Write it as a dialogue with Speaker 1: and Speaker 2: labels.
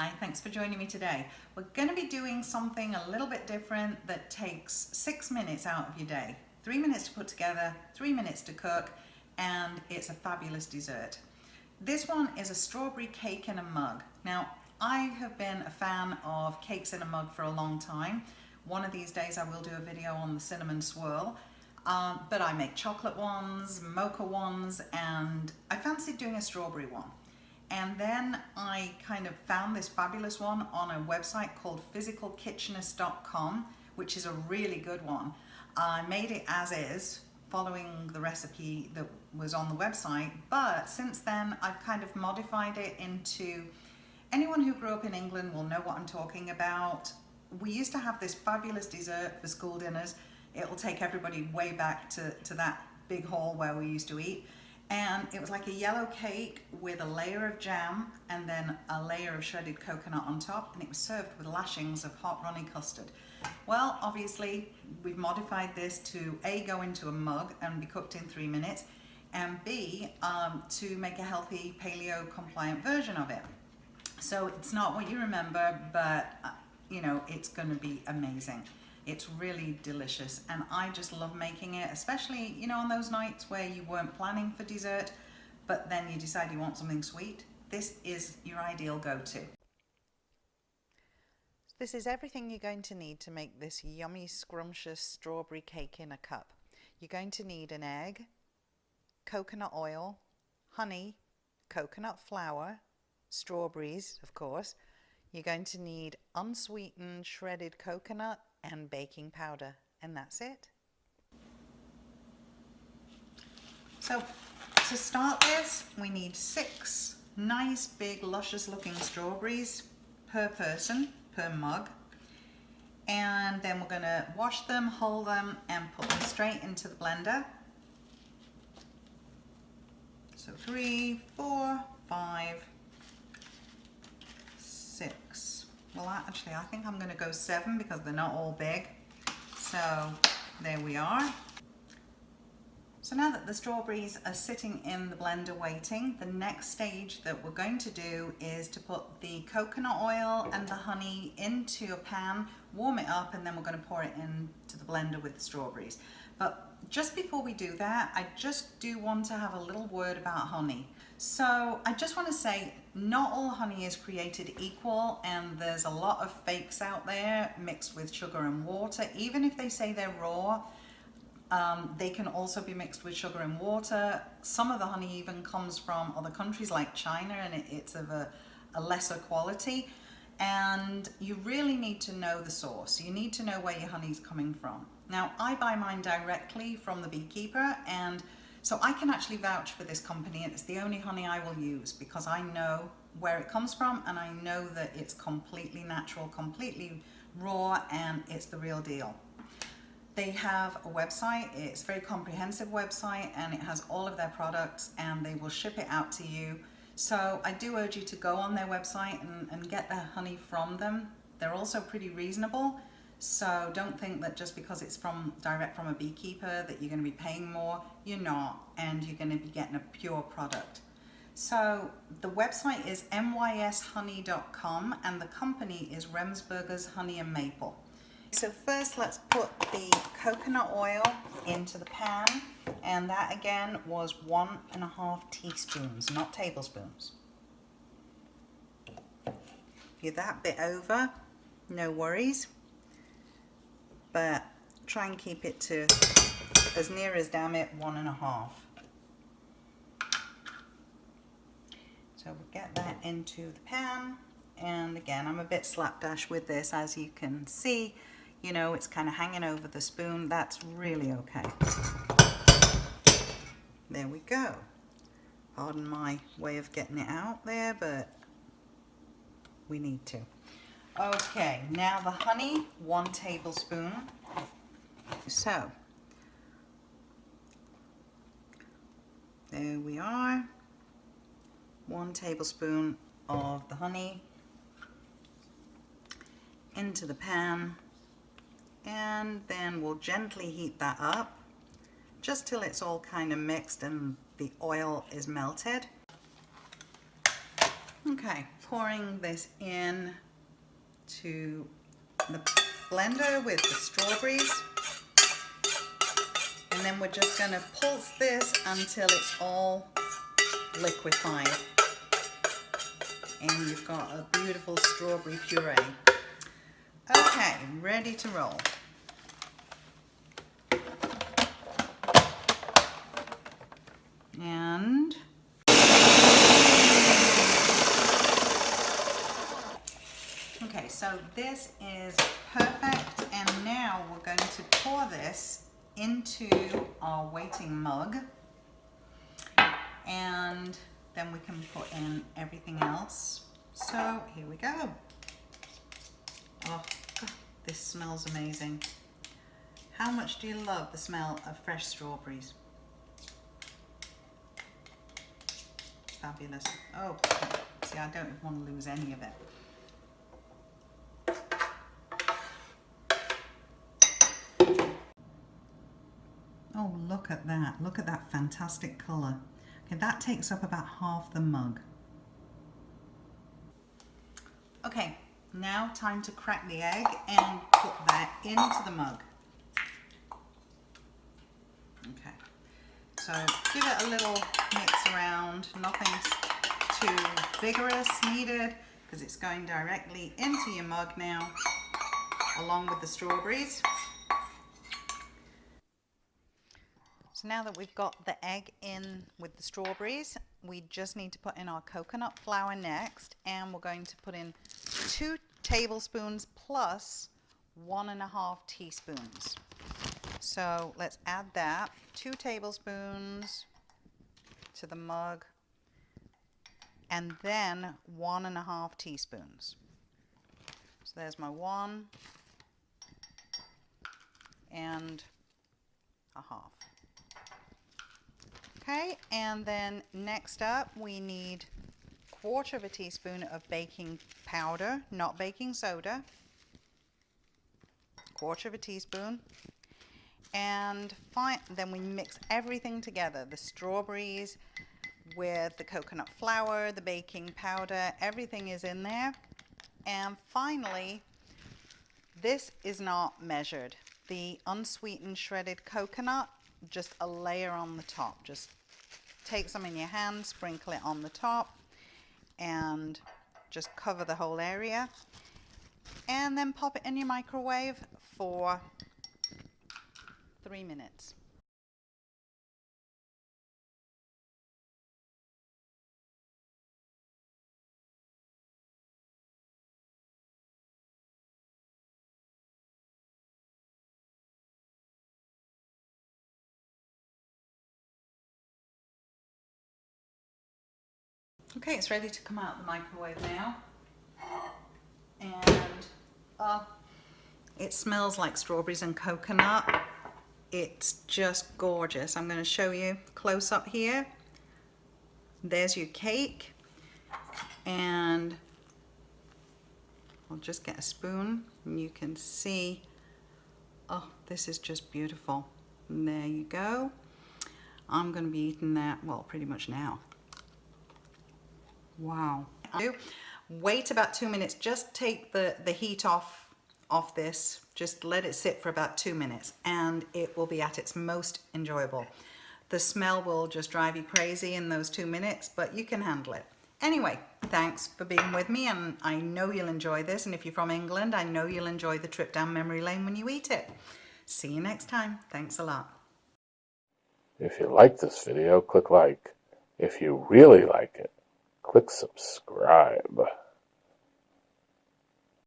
Speaker 1: Hi, thanks for joining me today. We're going to be doing something a little bit different that takes 6 minutes out of your day. 3 minutes to put together, 3 minutes to cook, and it's a fabulous dessert. This one is a strawberry cake in a mug. Now, I have been a fan of cakes in a mug for a long time. One of these days I will do a video on the cinnamon swirl, but I make chocolate ones, mocha ones, and I fancied doing a strawberry one. And then I kind of found this fabulous one on a website called physicalkitchenist.com, which is a really good one. I made it as is, following the recipe that was on the website, but since then I've kind of modified it into, anyone who grew up in England will know what I'm talking about. We used to have this fabulous dessert for school dinners. It will take everybody way back to that big hall where we used to eat. And it was like a yellow cake with a layer of jam and then a layer of shredded coconut on top, and it was served with lashings of hot runny custard. Well, obviously we've modified this to A, go into a mug and be cooked in 3 minutes, and B, to make a healthy paleo compliant version of it. So it's not what you remember, but you know, it's going to be amazing. It's really delicious, and I just love making it, especially, you know, on those nights where you weren't planning for dessert, but then you decide you want something sweet. This is your ideal go-to. This is everything you're going to need to make this yummy, scrumptious strawberry cake in a cup. You're going to need an egg, coconut oil, honey, coconut flour, strawberries, of course. You're going to need unsweetened shredded coconut and baking powder, and that's it. So to start this, we need 6 nice big luscious looking strawberries per person, per mug, and then we're going to wash them, hull them, and put them straight into the blender. So 3, 4, 5, 6. Well, actually, I think I'm going to go 7 because they're not all big. So there we are. So now that the strawberries are sitting in the blender waiting, the next stage that we're going to do is to put the coconut oil and the honey into a pan, warm it up, and then we're going to pour it into the blender with the strawberries. But just before we do that, I just do want to have a little word about honey. So I just want to say, not all honey is created equal, and there's a lot of fakes out there mixed with sugar and water. Even if they say they're raw, they can also be mixed with sugar and water. Some of the honey even comes from other countries like China, and it's of a lesser quality. And you really need to know the source. You need to know where your honey's coming from. Now, I buy mine directly from the beekeeper, and so I can actually vouch for this company, and it's the only honey I will use because I know where it comes from, and I know that it's completely natural, completely raw, and it's the real deal. They have a website. It's a very comprehensive website, and it has all of their products, and they will ship it out to you. So I do urge you to go on their website and get the honey from them. They're also pretty reasonable. So don't think that just because it's direct from a beekeeper that you're going to be paying more. You're not, and you're going to be getting a pure product. So the website is myshoney.com, and the company is Remsburger's Honey and Maple. So first let's put the coconut oil into the pan, and that again was 1.5 teaspoons, not tablespoons. If you're that bit over, no worries, but try and keep it to as near as, damn it, 1.5. So we'll get that into the pan, and again, I'm a bit slapdash with this, as you can see. You know, it's kind of hanging over the spoon. That's really okay. There we go. Pardon my way of getting it out there, but we need to. Okay, now the honey, 1 tablespoon. So, there we are. 1 tablespoon of the honey into the pan. And then we'll gently heat that up just till it's all kind of mixed and the oil is melted. Okay, pouring this in to the blender with the strawberries. And then we're just going to pulse this until it's all liquefied. And you've got a beautiful strawberry puree. Okay, ready to roll. And okay, so this is perfect, and now we're going to pour this into our waiting mug, and then we can put in everything else. So here we go. Oh, this smells amazing. How much do you love the smell of fresh strawberries? Fabulous. Oh, see, I don't want to lose any of it. Oh, look at that. Look at that fantastic color. Okay, that takes up about half the mug. Okay, now time to crack the egg and put that into the mug. Okay, so give it a little mix around. Nothing's too vigorous needed because it's going directly into your mug now, along with the strawberries. So now that we've got the egg in with the strawberries, we just need to put in our coconut flour next, and we're going to put in 2 tablespoons plus 1.5 teaspoons. So let's add that, 2 tablespoons to the mug, and then 1.5 teaspoons. So there's my 1 and a half. Okay, and then next up we need 1/4 teaspoon of baking powder, not baking soda. 1/4 teaspoon. And then we mix everything together, the strawberries with the coconut flour, the baking powder, everything is in there. And finally, this is not measured. The unsweetened shredded coconut, just a layer on the top. Just take some in your hand, sprinkle it on the top, and just cover the whole area. And then pop it in your microwave for 3 minutes. Okay, it's ready to come out of the microwave now. And it smells like strawberries and coconut. It's just gorgeous. I'm going to show you close up here. There's your cake, and I'll just get a spoon and you can see, oh, this is just beautiful. And there you go. I'm going to be eating that, well, pretty much now. Wow. Wait about 2 minutes. Just take the heat off this. Just let it sit for about 2 minutes and it will be at its most enjoyable. The smell will just drive you crazy in those 2 minutes, but you can handle it. Anyway, thanks for being with me, and I know you'll enjoy this, and if you're from England, I know you'll enjoy the trip down memory lane when you eat it. See you next time. Thanks a lot.
Speaker 2: If you like this video, click like. If you really like it, click subscribe.